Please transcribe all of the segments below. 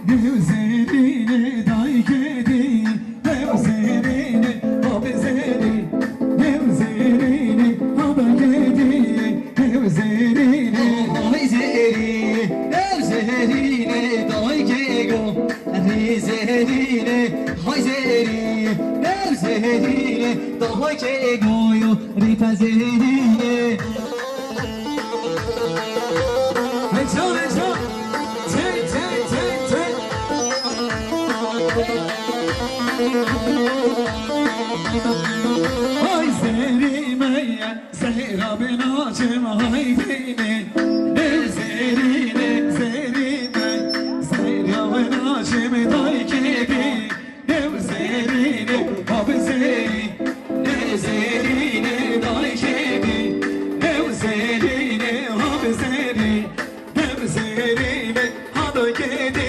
Music. زيرين داي كدي هم زيرين هم زيرين هم زيرين هم كدي هم زيرين داي زيرين هم زيرين داي كيغو ري زيرين هاي زيرين هم زيرين داي كيغو يو ري فزيرين Ay zerime zehra ben açım haydine zerine zerine zehra ben açım day kebi zerine abi zerine zerine day kebi zerine abi zerine zerine hadi kedi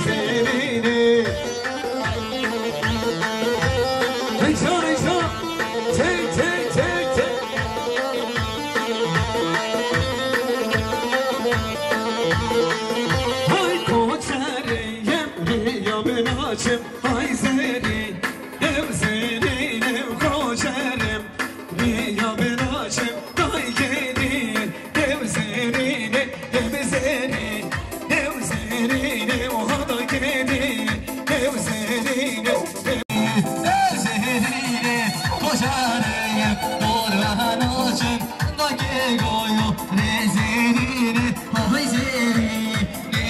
zerine Ay zeri, ev zeri, ev koşarım Riya ben açım, day geri Ev zeri, ev zeri, ev zeri, ev hada geri Ev zeri, ev zeri, koşarım Dorhan açım, day geri Re zeri, ay zeri,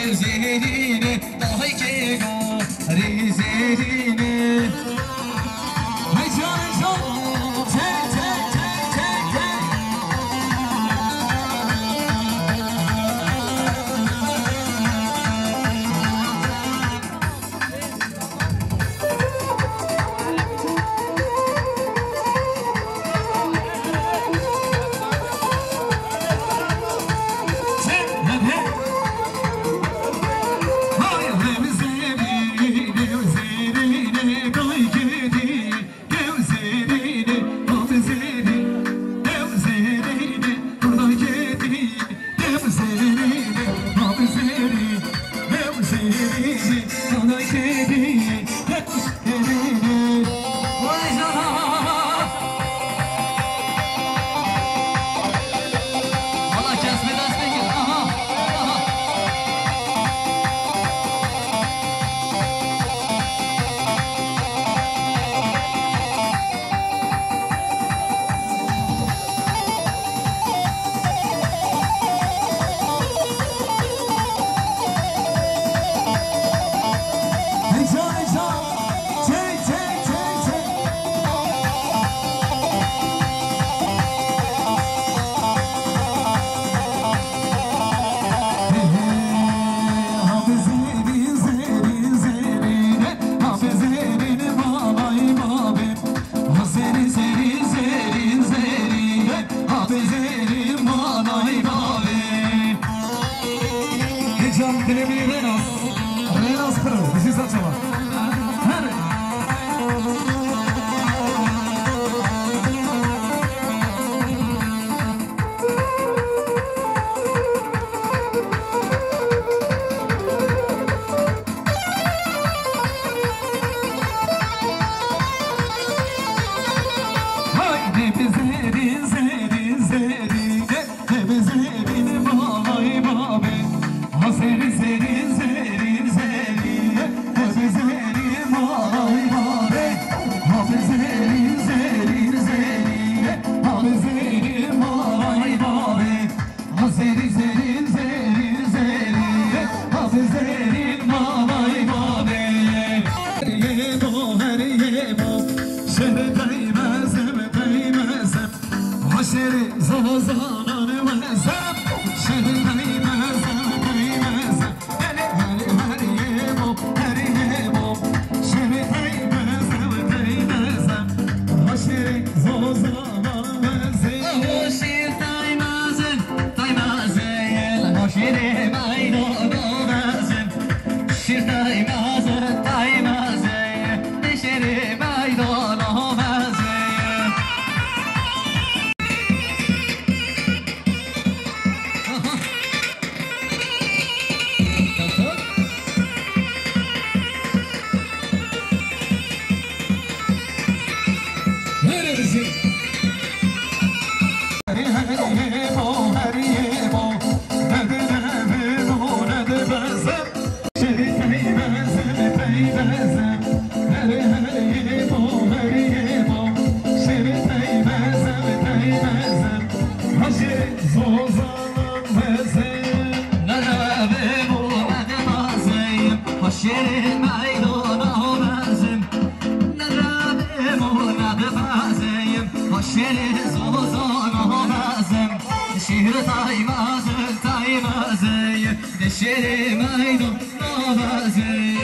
ev zeri, day geri Rizerine Hey canım canım Tek tek tek tek tek شیر میدان آمزم ندرم و ندفزم شیر زوزان آمزم شیر تایمزم شیر میدان آمزم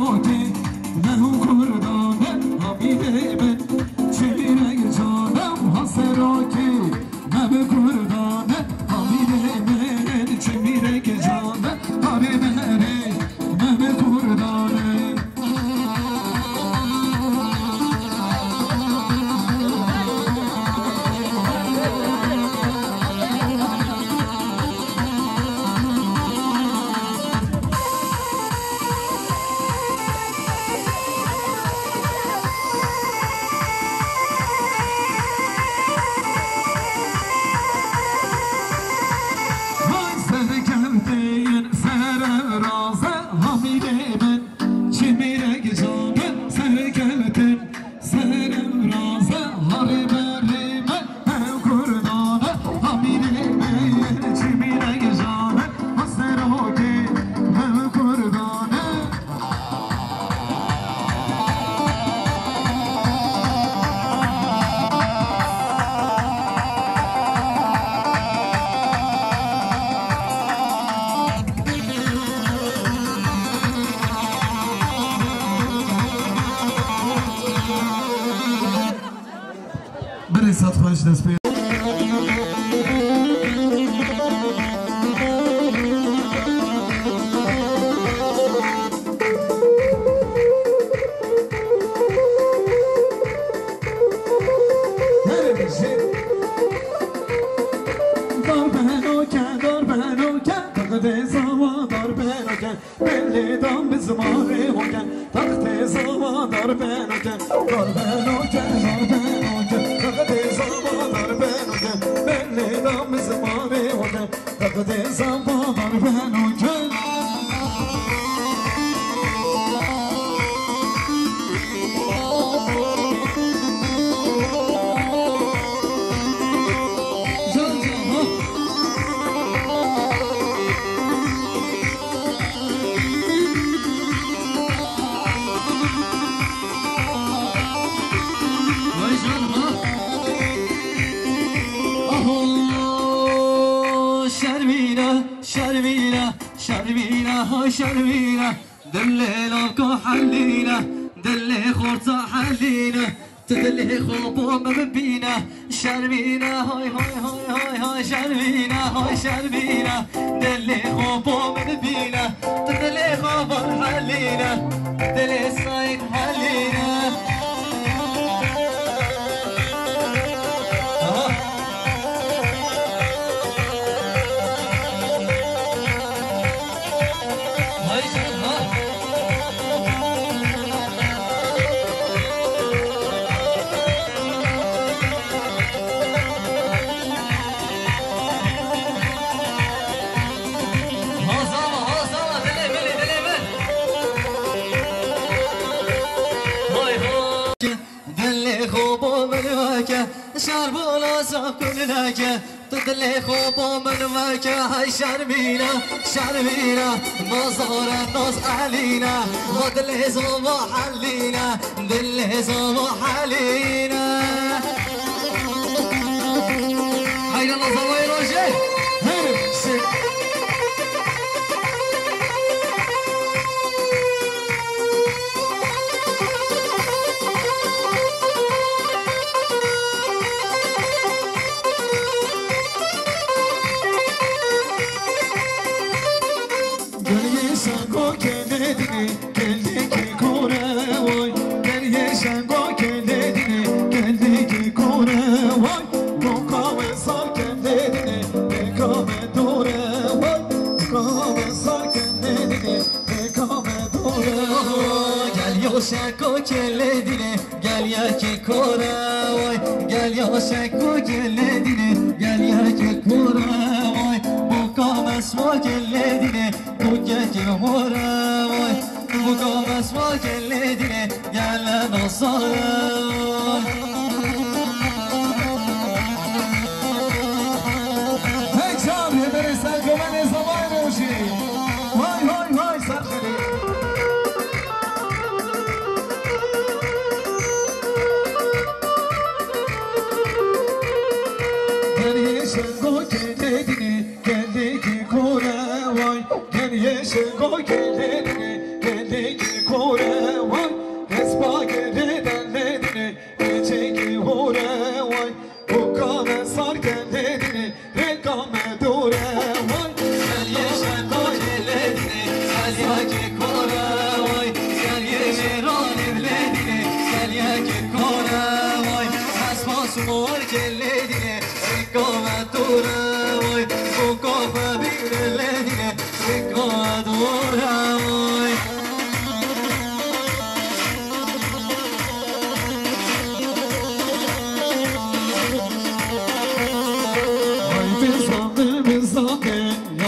سراکی نه کردانه حمیده من چمیره جانم ها سراکی نه کردانه حمیده من چمیره جانم آره مره نه کردانه Saat خوش دست پی شرمينا دلي لوكو حلينا دلي خورتا حلينا تدلي خوبو مبينا شرمينا هاي هاي هاي هاي هاي شرمينا هاي شرمينا دلي خوبو مبينا تدلي خوبو حلينا دلي صايد حلينا شربولا صاحب كلنا تدلي خوبو من وجه هاي شرمينا شرمينا مصور الناس علينا ودلي زوما حلينا دلي زوما حلينا هاي الله زوما يروجي شکو کله دینه گل یکی کورا وای گل یا شکو کله دینه گل یکی کورا وای بو کام اسما کله دینه تو یکی مورا وای بو کام اسما کله دینه گل نصارا هی جان یه برسن گمان زمان روشی وای وای وای سرخلی Go get it, Geceki kore vay Hesba geriden ledine Geceki hore vay Hukame sar kendini Rekame dure vay Gel yeşen kore ledine Gel yeki kore vay Gel yeşen ledine Gel yeki kore vay Hesba sumur kelledine Rekame dure vay Hukame bir ledine Rekame dure vay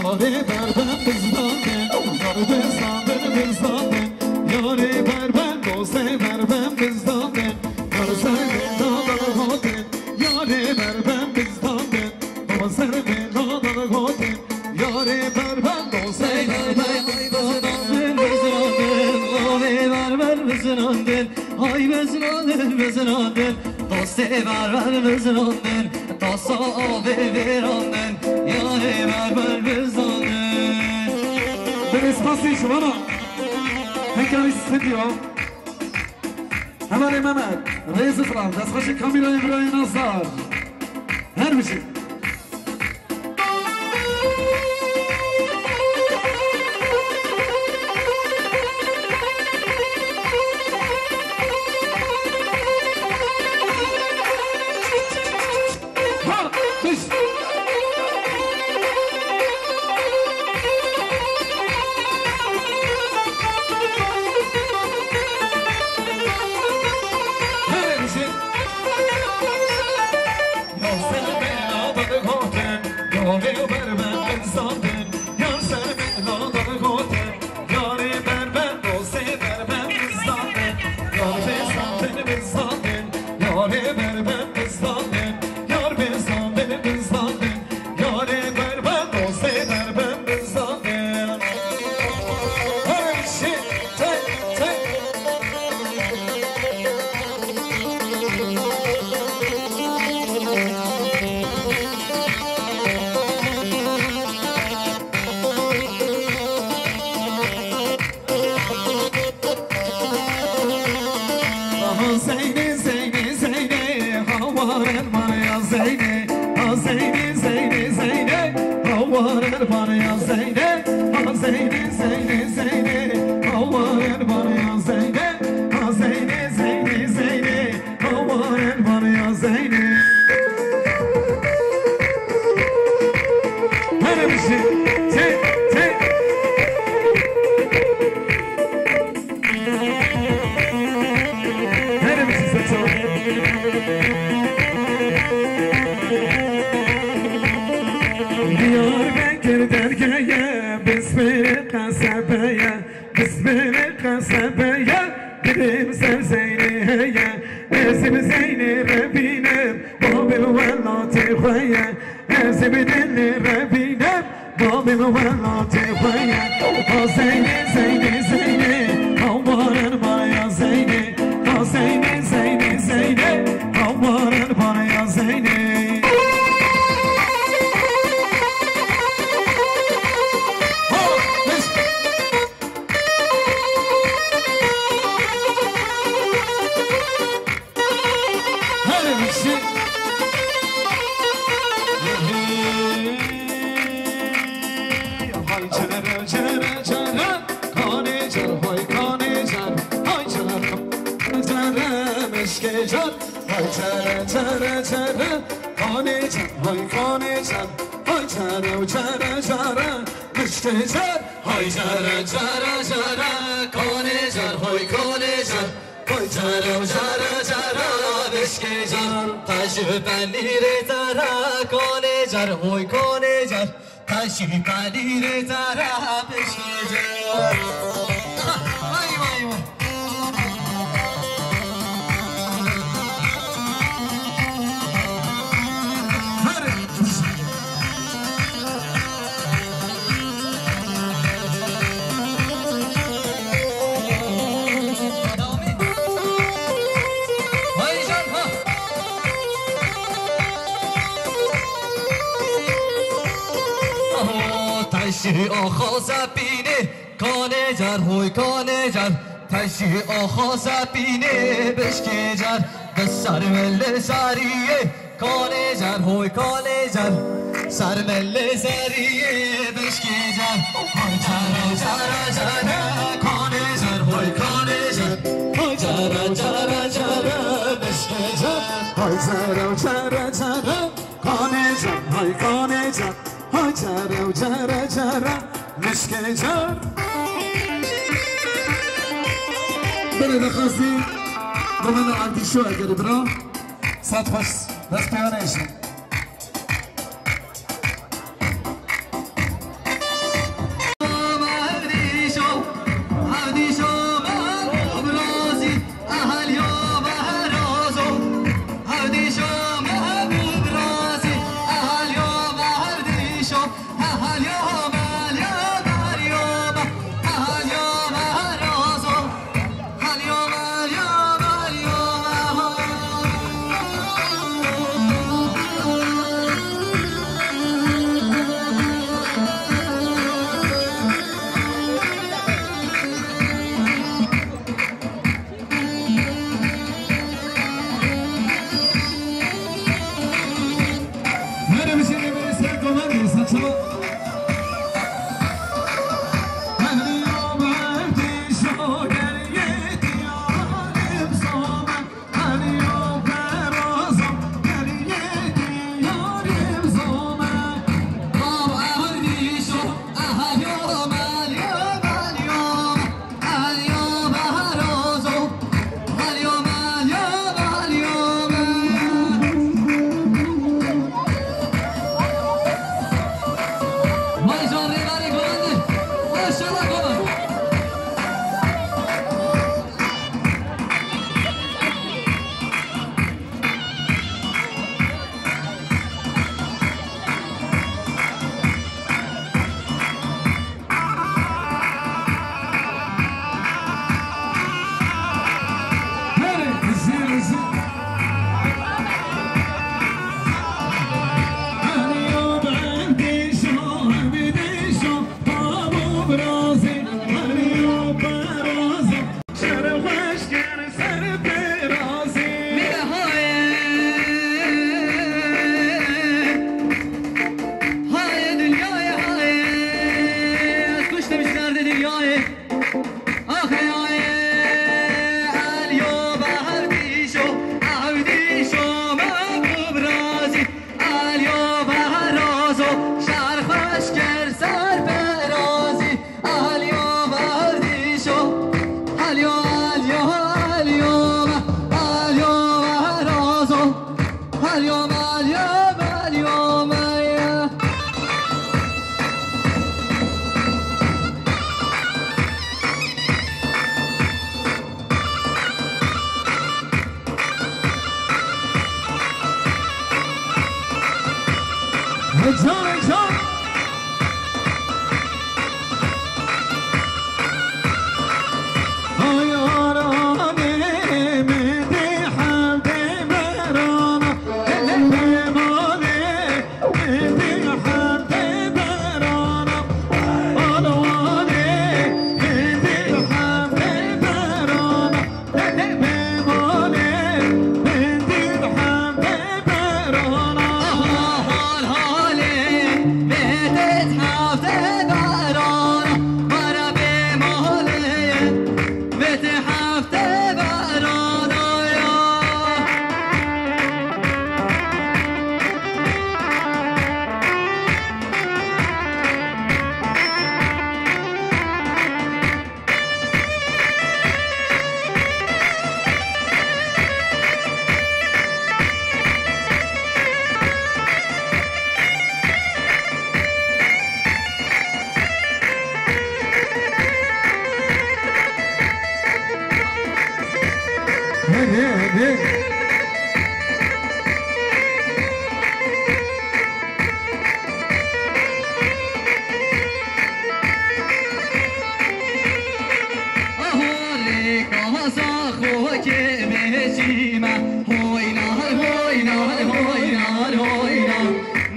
Yare berben bizden Yare sandın bizden Yare berben doste berben bizden Yare sevin dağları hotin Yare berben bizden Baba sevin dağları hotin Yare berben doste berben bizden Yare berben bizden Ay bizden Doste berben bizden Dosta abi veranden Yare berber bizden بالاسپاسی شما را هنگامی استودیو همه محمد رئیس فرام دستخوش کامیلا ابراهیم ناصر هر میشه کانجر هوی کانجر تشی آخا سپینه بشکجر به سرمل سریه کانجر هوی کانجر سرمل سریه بشکجر های جر جر جر کانجر هوی کانجر های جر جر جر بشکجر های جر جر جر کانجر های کانجر های جر جر جر بشکجر بله بخواستی با من اندیشو اگر برا ساعت خوش دست پیانه ایشم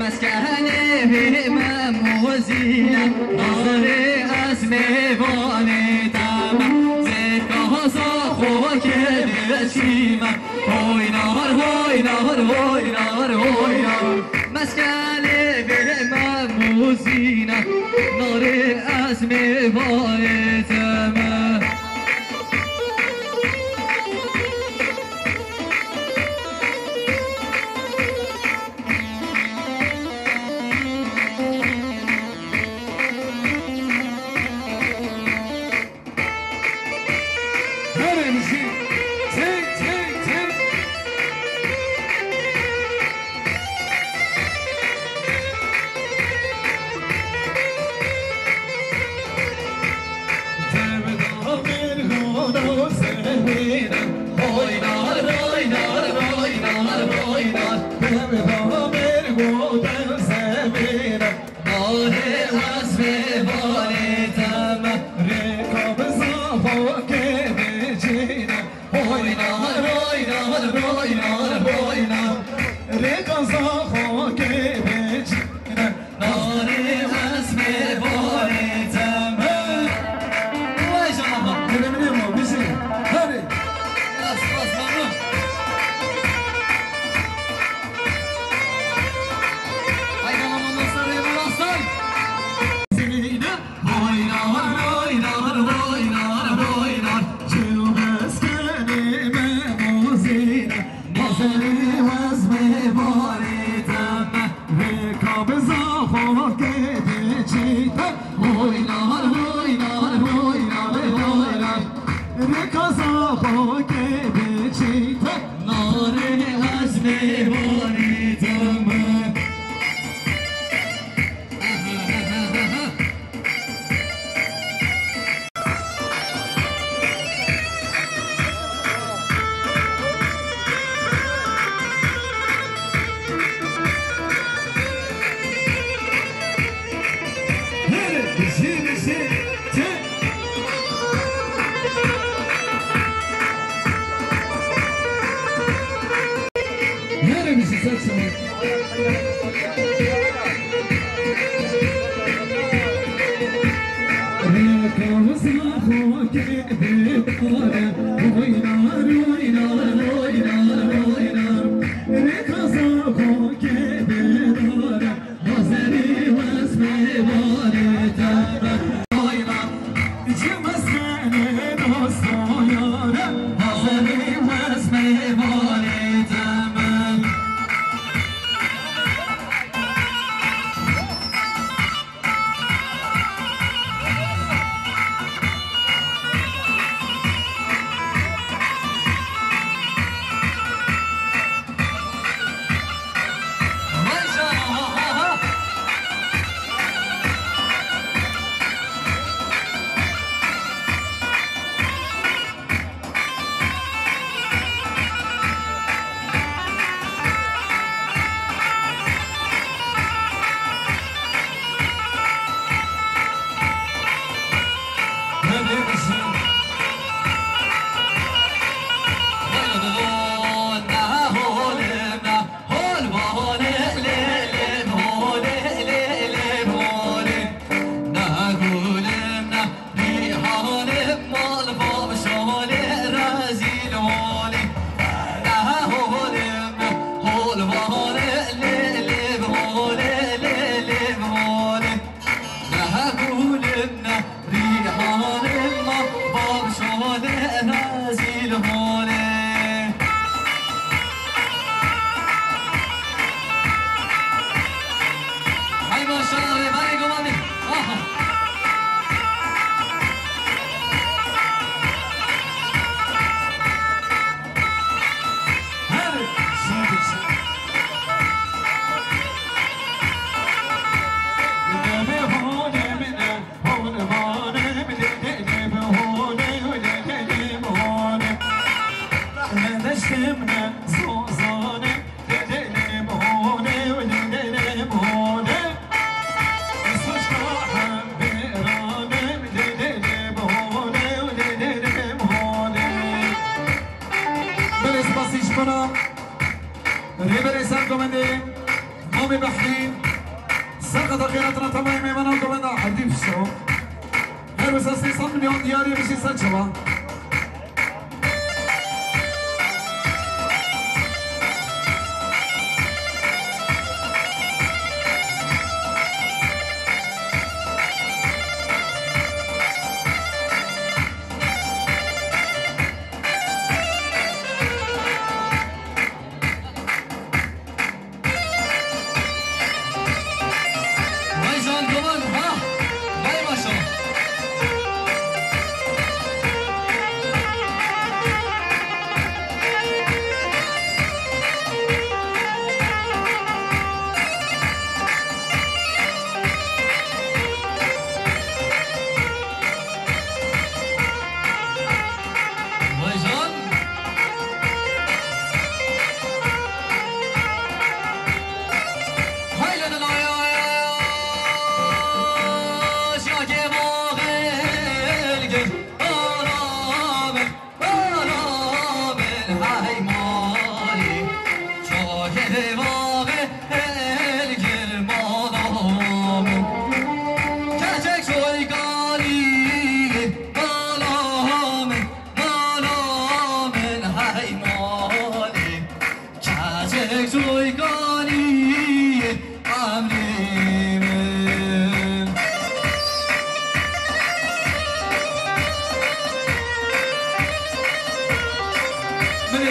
مسکن همم و زینم نظر از میوان كبشيمة هوي نار هوي نار هوي نار هوي نار مسكالي بما موزينة نار أزمي بايتما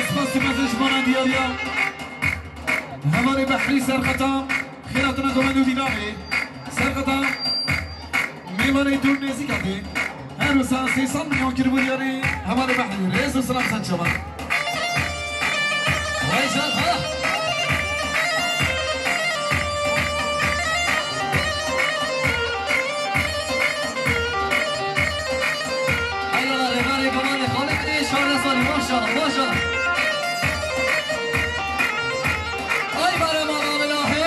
سپاس مزش بانان دیاریا هماره بحری سرخطا خیراتنا گمندو دیدامه سرخطا میمانه دور نیزی کردی هر روزا 300 میلیون کربو دیاری هماره بحری ریز و سلام سن شما وایشان ها ماشاءالله ماشاءالله آی برای مالام الهی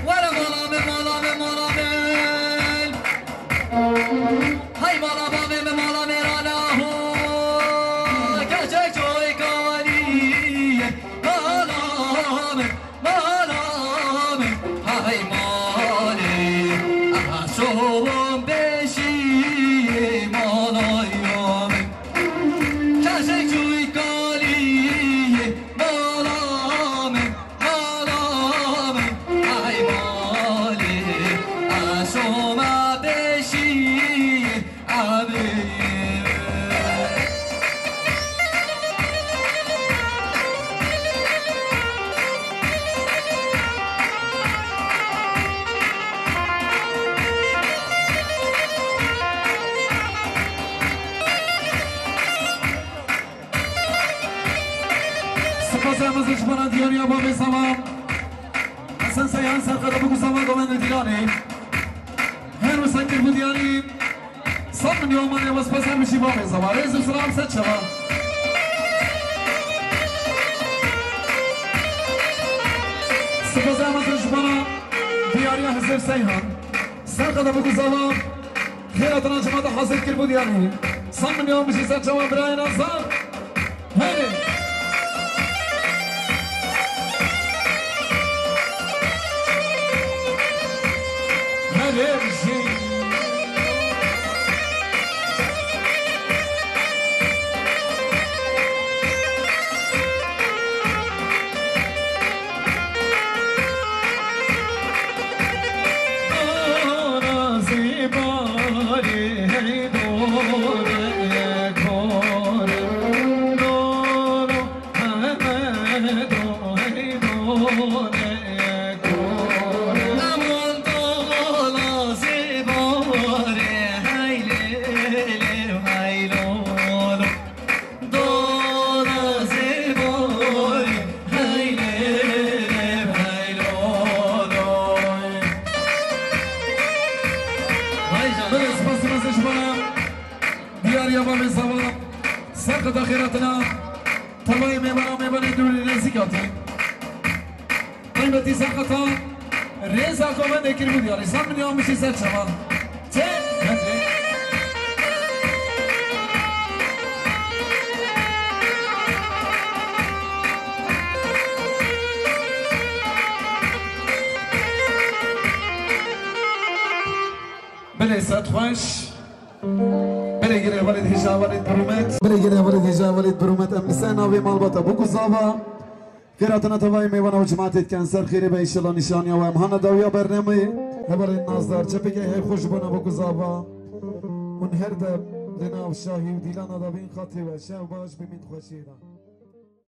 ور مالام های مالام رانه کچک جوی کانی مالام های مالی شوم بشی سپاس بانان دیاریا با بسامم حسن سیان سرقدر بگو سامان گمند دیرانی هر روز سنگر بودیانی صد میلیون مانه و سپاس هم بشی با بسامم ریز و سلام ست شما سپاس هم بانان دیاریا حسن سیان سرقدر بگو سامان خیراتنا جماعت حاصل کر بودیانی صد میلیون بشی ست شما برای نصار هی سرقد خيراتنا طلعي ميبانا دوري رزيقاتي قيمتي سرقطا رزا كمان اكير بودياري 100 مليون مشي سر شما بلي سات خوش بلگیره ولید هجا ولید برومت بلگیره ولید هجا ولید برومت امسه ناوی مالباتا بگو زاوا کراتنا توای میوانه و جماعتت کنسر خیره به ایشالا نشانیا و امهانا داویا برنامه هبرین نازدار چه بگه هی خوش بنا بگو زاوا من هر دب لناو شاهی و دیلانا دابین خاطی و شو باش بمین خوشیرا